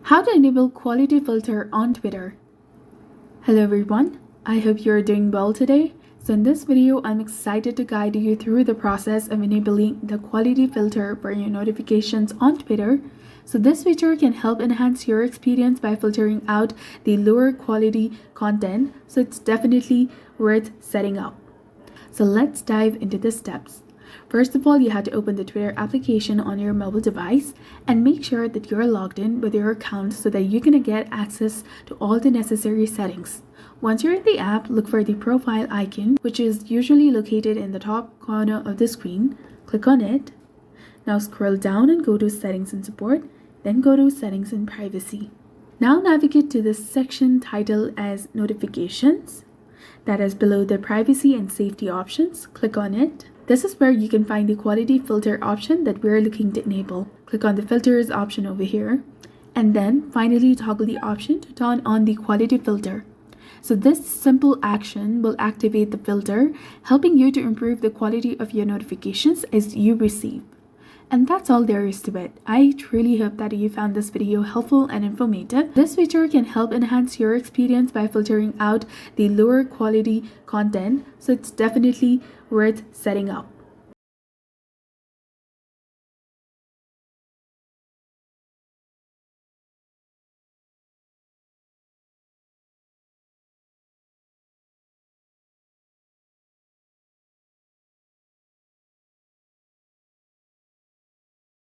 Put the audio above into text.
How to enable quality filter on Twitter. Hello everyone, I hope you're doing well today. So in this video, I'm excited to guide you through the process of enabling the quality filter for your notifications on Twitter. So this feature can help enhance your experience by filtering out the lower quality content. So it's definitely worth setting up. So let's dive into the steps. First of all, you have to open the Twitter application on your mobile device and make sure that you're logged in with your account so that you can get access to all the necessary settings. Once you're in the app, look for the profile icon, which is usually located in the top corner of the screen. Click on it. Now scroll down and go to Settings and Support, then go to Settings and Privacy. Now navigate to the section titled as Notifications. That is below the Privacy and Safety options. Click on it. This is where you can find the quality filter option that we're looking to enable. Click on the filters option over here, and then finally toggle the option to turn on the quality filter. So this simple action will activate the filter, helping you to improve the quality of your notifications as you receive. And that's all there is to it. I truly hope that you found this video helpful and informative. This feature can help enhance your experience by filtering out the lower quality content, so it's definitely worth setting up.